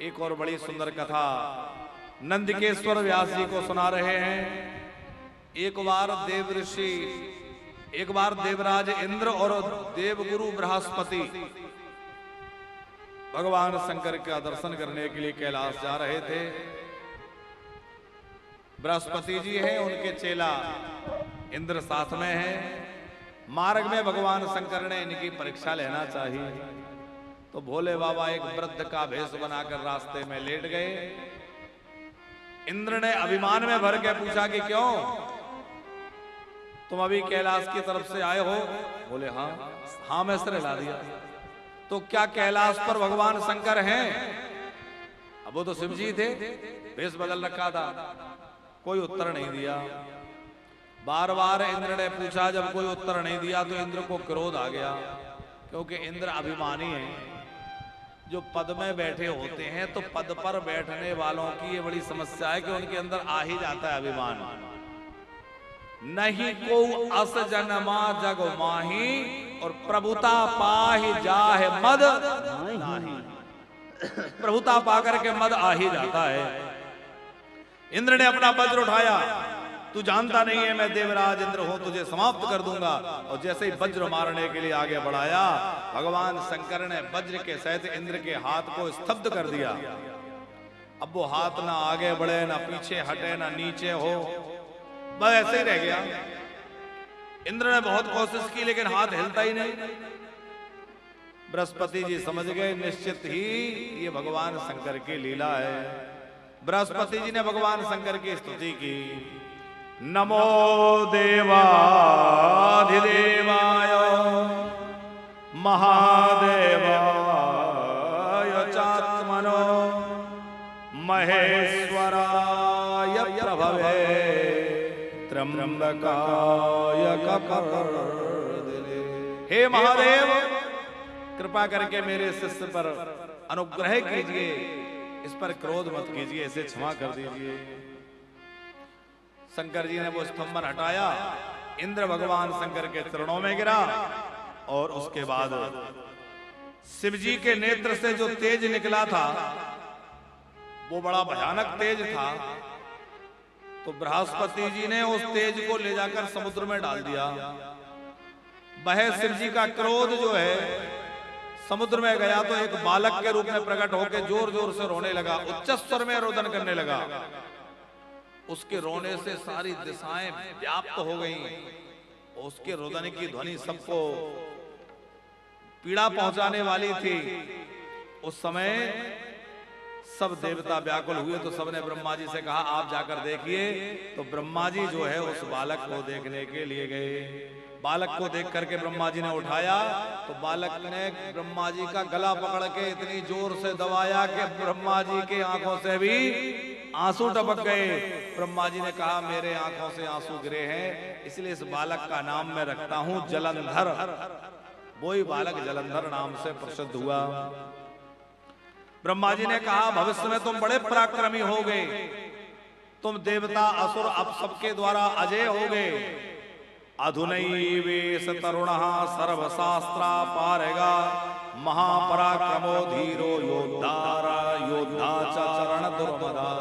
एक और बड़ी सुंदर कथा नंदिकेश्वर व्यास जी को सुना रहे हैं। एक बार देवराज इंद्र और देवगुरु बृहस्पति भगवान शंकर का दर्शन करने के लिए कैलाश जा रहे थे। बृहस्पति जी हैं, उनके चेला इंद्र साथ में हैं। मार्ग में भगवान शंकर ने इनकी परीक्षा लेना चाहिए, तो भोले बाबा एक वृद्ध का भेष बनाकर रास्ते में लेट गए। इंद्र ने अभिमान में भर के पूछा कि क्यों तुम अभी कैलाश की तरफ से आए हो? बोले हाँ मैं सिर हिला दिया। तो क्या कैलाश पर भगवान शंकर हैं? अब वो तो शिव जी थे, भेष बदल रखा था। कोई उत्तर नहीं दिया। बार बार इंद्र ने पूछा, जब कोई उत्तर नहीं दिया तो इंद्र को क्रोध आ गया, क्योंकि इंद्र अभिमानी है। जो पद में बैठे होते हैं तो पद पर बैठने वालों की ये बड़ी समस्या है कि उनके अंदर आ ही जाता है अभिमान। नहीं को अस जनमा जग माही और प्रभुता पाहि जाहे मद नाही। प्रभुता पाकर के मद आ ही जाता है। इंद्र ने अपना वज्र उठाया, तू जानता नहीं है मैं देवराज इंद्र हूं, तुझे समाप्त कर दूंगा। और जैसे ही वज्र मारने के लिए आगे बढ़ाया, भगवान शंकर ने वज्र के सहित इंद्र के हाथ को स्तब्ध कर दिया। अब वो हाथ ना आगे बढ़े, ना पीछे हटे, ना नीचे हो, बस ऐसे ही रह गया। इंद्र ने बहुत कोशिश की लेकिन हाथ हिलता ही नहीं। बृहस्पति जी समझ गए निश्चित ही ये भगवान शंकर की लीला है। बृहस्पति जी ने भगवान शंकर की स्तुति की। नमो देवाधिदेवाय महादेवाय चात्मनो महेश्वराय प्रभवे त्र्यंबकाय कपर्दिने। हे महादेव, कृपा करके मेरे शिष्य पर अनुग्रह कीजिए, इस पर क्रोध मत कीजिए, इसे क्षमा कर दीजिए। शंकर जी ने वो स्तंभन हटाया। इंद्र भगवान शंकर के चरणों में गिरा और उसके बाद शिव जी के नेत्र से जो तेज निकला था वो बड़ा भयानक तेज था। तो बृहस्पति जी ने उस तेज को ले जाकर समुद्र में डाल दिया। वह शिव जी का क्रोध जो है समुद्र में गया तो एक बालक के रूप में प्रकट होकर जोर जोर से रोने लगा, उच्च स्वर में रोदन करने लगा। उसके रोने से सारी दिशाएं व्याप्त हो गईं। उसके रोदन की ध्वनि सबको पीड़ा पहुंचाने वाली थी। उस समय सब देवता व्याकुल हुए तो सबने ब्रह्मा जी से कहा आप जाकर देखिए। तो ब्रह्मा जी जो है उस बालक को देखने के लिए गए। बालक को देख करके ब्रह्मा जी ने उठाया तो बालक ने ब्रह्मा जी का गला पकड़ के इतनी जोर से दबाया कि ब्रह्मा जी के आंखों से भी आंसू टपक गए। ब्रह्मा जी ने कहा मेरे आंखों से आंसू गिरे हैं, इसलिए इस बालक का नाम मैं रखता हूं जलंधर। वही बालक जलंधर नाम से प्रसिद्ध हुआ। ब्रह्मा जी ने कहा भविष्य में तुम बड़े पराक्रमी होगे, तुम देवता असुर अब सबके द्वारा अजय होगे। अधुनैवेश तरुणः सर्वशास्त्रा पारेगा महापराक्रमो धीरो योद्धारा योद्धा च चरण दुर्मदा।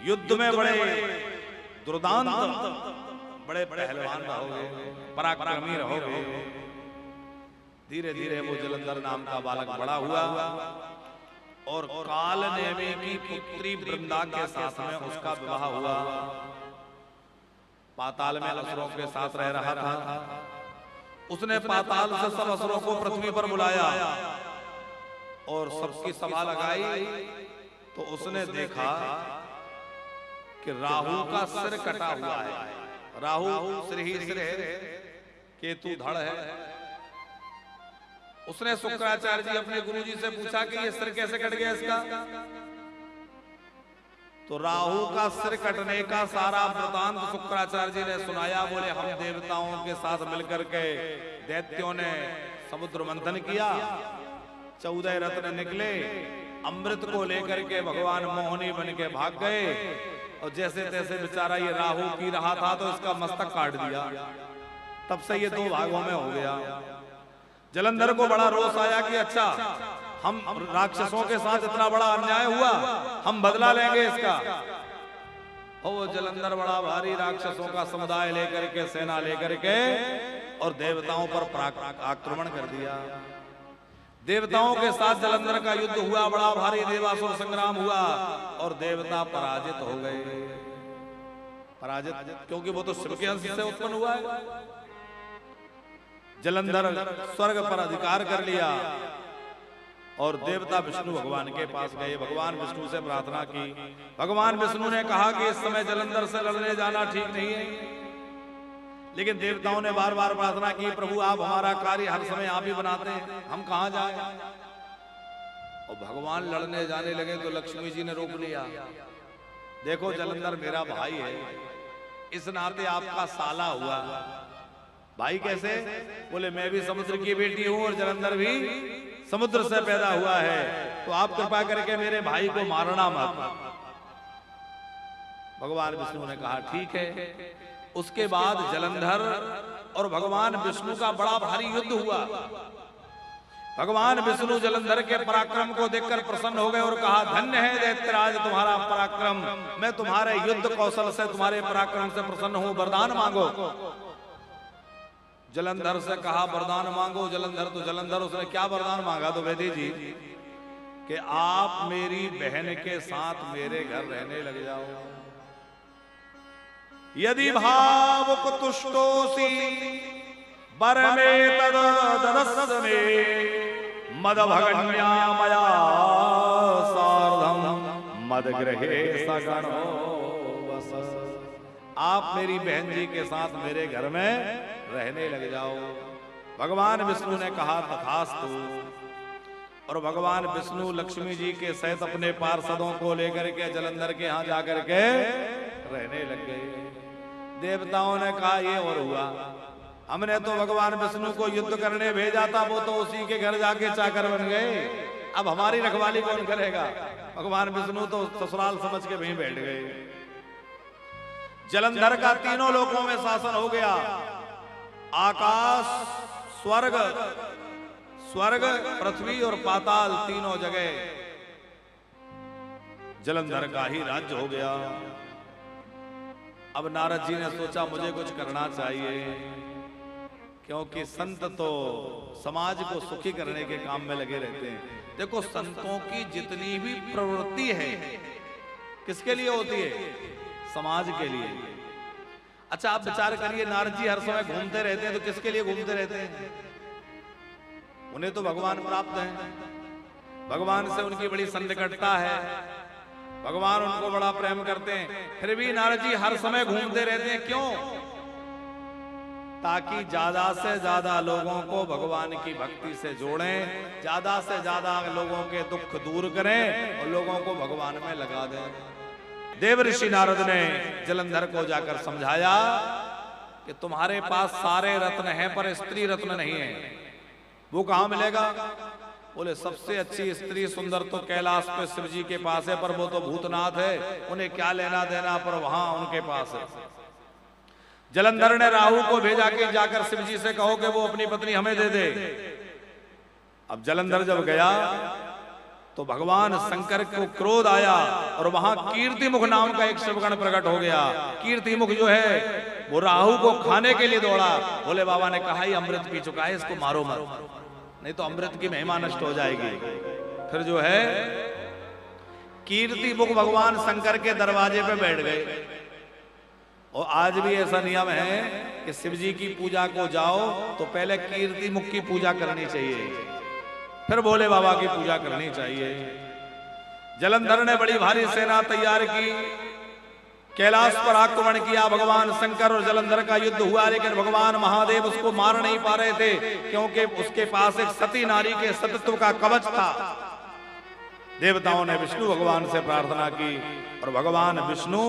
युद्ध में बड़े दुर्दांत, बड़े पहलवान रहोगे, पराक्रमी रहोगे। धीरे धीरे वो जलंधर नाम का बालक बड़ा हुआ और काल नेमी की पुत्री वृंदा के साथ में उसका विवाह हुआ। पाताल में असुरों के साथ रह रहा था। उसने पाताल से सब असुरों को पृथ्वी पर बुलाया और सबकी सभा लगाई। तो उसने देखा कि राहु का सिर कटा हुआ है। राहु सिर ही सिर है, केतु धड़ है। उसने शुक्राचार्य जी अपने गुरु जी से पूछा कि ये सिर कैसे कट गया इसका। तो राहु का सिर कटने का सारा वृतांत शुक्राचार्य जी ने सुनाया। बोले हम देवताओं के साथ मिलकर के दैत्यों ने समुद्र मंथन किया, 14 रत्न निकले, अमृत को लेकर के भगवान मोहनी बन के भाग गए और जैसे तैसे बेचारा ये राहु पी रहा था तो इसका मस्तक काट दिया। तब से ये 2 भागों में हो गया। जलंधर को बड़ा रोष आया कि अच्छा हम राक्षसों के साथ इतना बड़ा अन्याय हुआ, हम बदला लेंगे इसका। और वो जलंधर बड़ा भारी राक्षसों का समुदाय लेकर के, सेना लेकर के, और देवताओं पर आक्रमण कर दिया। देवताओं के साथ जलंधर का युद्ध हुआ, बड़ा भारी देवासुर संग्राम हुआ और देवता पराजित हो गए। पराजित क्योंकि वो तो शिव के अंश से उत्पन्न हुआ है। जलंधर स्वर्ग पर अधिकार कर लिया और देवता विष्णु भगवान के पास गए। भगवान विष्णु से प्रार्थना की। भगवान विष्णु ने कहा कि इस समय जलंधर से लड़ने जाना ठीक नहीं है। लेकिन देवताओं ने बार बार प्रार्थना की, प्रभु आप हमारा कार्य हर समय आप ही बनाते हैं, हम कहां जाएं। और भगवान लड़ने जाने लगे तो लक्ष्मी जी ने रोक लिया। देखो जलंधर मेरा भाई है, इस नाते आपका साला हुआ। भाई कैसे? बोले मैं भी समुद्र की बेटी हूं और जलंधर भी समुद्र से पैदा हुआ है, तो आप कृपा करके मेरे भाई को मारना मत। भगवान विष्णु ने कहा ठीक है। उसके बाद जलंधर और भगवान विष्णु का बड़ा भारी युद्ध हुआ। भगवान विष्णु जलंधर के पराक्रम को देखकर प्रसन्न हो गए और कहा धन्य है दैत्यराज तुम्हारा पराक्रम, मैं तुम्हारे युद्ध कौशल से, तुम्हारे पराक्रम से प्रसन्न हूं, वरदान मांगो। जलंधर से कहा वरदान मांगो। जलंधर उसने क्या वरदान मांगा? तो वैद्य जी कि आप मेरी बहन के साथ मेरे घर रहने लग जाओ। यदि भावुक तुष्टोसी वर में तददरस में मद भगन्या मया सार्धम मद गृहे सगणो वस। आप मेरी बहन जी के साथ मेरे घर में रहने लग जाओ। भगवान विष्णु ने कहा तथास्तु। और भगवान विष्णु लक्ष्मी जी के सहित अपने पार्षदों को लेकर के जलंधर के यहाँ जाकर के रहने लग गए। देवताओं ने कहा ये और हुआ, हमने तो भगवान विष्णु को युद्ध करने भेजा था, वो तो उसी के घर जाके चाकर बन गए, अब हमारी रखवाली कौन करेगा? भगवान विष्णु तो ससुराल समझ के वहीं बैठ गए। जलंधर का तीनों लोकों में शासन हो गया। आकाश, स्वर्ग, पृथ्वी और पाताल, तीनों जगह जलंधर का ही राज्य हो गया। अब नारद जी ने सोचा मुझे कुछ करना चाहिए, क्योंकि संत तो समाज को सुखी करने के काम में लगे रहते हैं। देखो संतों की जितनी भी प्रवृत्ति है किसके लिए होती है? समाज के लिए। अच्छा आप विचार करिए, नारद जी हर समय घूमते रहते हैं तो किसके लिए घूमते रहते हैं? उन्हें तो भगवान प्राप्त है, भगवान से उनकी बड़ी सन्निकटता है, भगवान उनको बड़ा प्रेम करते हैं। फिर भी नारद जी हर समय घूमते रहते हैं, क्यों? ताकि ज्यादा से ज्यादा लोगों को भगवान की भक्ति से जोड़ें, ज्यादा से ज्यादा लोगों के दुख दूर करें और लोगों को भगवान में लगा दें। देव ऋषि नारद ने जलंधर को जाकर समझाया कि तुम्हारे पास सारे रत्न हैं पर स्त्री रत्न नहीं है। वो कहां मिलेगा? बोले सबसे अच्छी स्त्री सुंदर तो कैलाश पे शिव जी के पास है, पर वो तो भूतनाथ है, उन्हें क्या लेना देना, पर वहां उनके पास है। जलंधर ने राहु को भेजा कि जाकर शिव जी से कहो कि वो अपनी पत्नी हमें दे दे। अब जलंधर जब गया तो भगवान शंकर को क्रोध आया और वहां कीर्तिमुख नाम का एक शिवगण प्रकट हो गया। कीर्तिमुख जो है वो राहु को खाने के लिए दौड़ा। भोले बाबा ने कहा ये अमृत पी चुका है, इसको मारो मत, नहीं तो अमृत की महिमा नष्ट हो जाएगी। फिर जो है कीर्तिमुख भगवान शंकर के दरवाजे पे बैठ गए। और आज भी ऐसा नियम है कि शिव जी की पूजा को जाओ तो पहले कीर्तिमुख की पूजा करनी चाहिए, फिर भोले बाबा की पूजा करनी चाहिए। जलंधर ने बड़ी भारी सेना तैयार की, कैलाश पर आक्रमण किया। भगवान शंकर और जलंधर का युद्ध हुआ, लेकिन भगवान महादेव उसको मार नहीं पा रहे थे, क्योंकि उसके पास एक सती नारी के सतीत्व का कवच था। देवताओं ने विष्णु भगवान से प्रार्थना की और भगवान विष्णु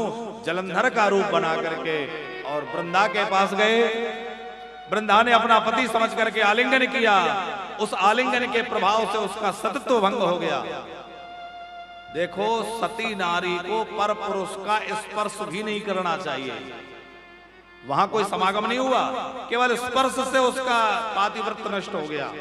जलंधर का रूप बना करके और वृंदा के पास गए। वृंदा ने अपना पति समझ करके आलिंगन किया। उस आलिंगन के प्रभाव से उसका सतीत्व भंग हो गया। देखो सती नारी को पर पुरुष का स्पर्श भी नहीं करना चाहिए। वहां कोई समागम नहीं हुआ, केवल स्पर्श से उसका पातिव्रत्य नष्ट हो गया।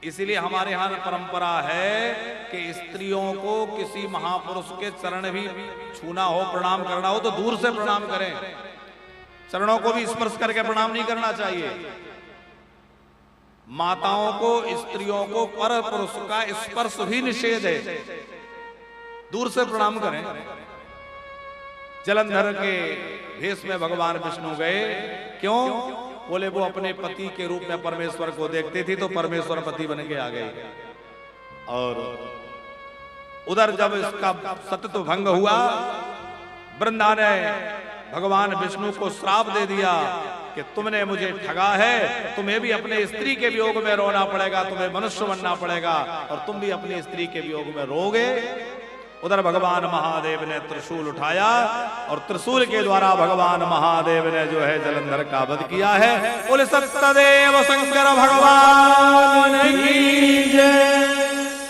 इसलिए हमारे यहाँ परंपरा है कि स्त्रियों को किसी महापुरुष के चरण भी छूना हो, प्रणाम करना हो तो दूर से प्रणाम करें, चरणों को भी स्पर्श करके प्रणाम नहीं करना चाहिए। माताओं को, स्त्रियों को पर पुरुष का स्पर्श भी निषेध है, दूर से प्रणाम करें। जलंधर के भेष में भगवान विष्णु गए, क्यों? बोले वो अपने पति के रूप में परमेश्वर को देखती थी तो परमेश्वर पति बन के आ गए। और उधर जब इसका सत्य भंग हुआ, वृंदा ने भगवान विष्णु को श्राप दे दिया कि तुमने मुझे ठगा है, तुम्हें भी अपने स्त्री के वियोग में रोना पड़ेगा, तुम्हें मनुष्य बनना पड़ेगा और तुम भी अपनी स्त्री के वियोग में रोगे। उधर भगवान महादेव ने त्रिशूल उठाया और त्रिशूल के द्वारा भगवान महादेव ने जो है जलंधर का वध किया है। बोले सत्यदेव शंकर भगवान की जय।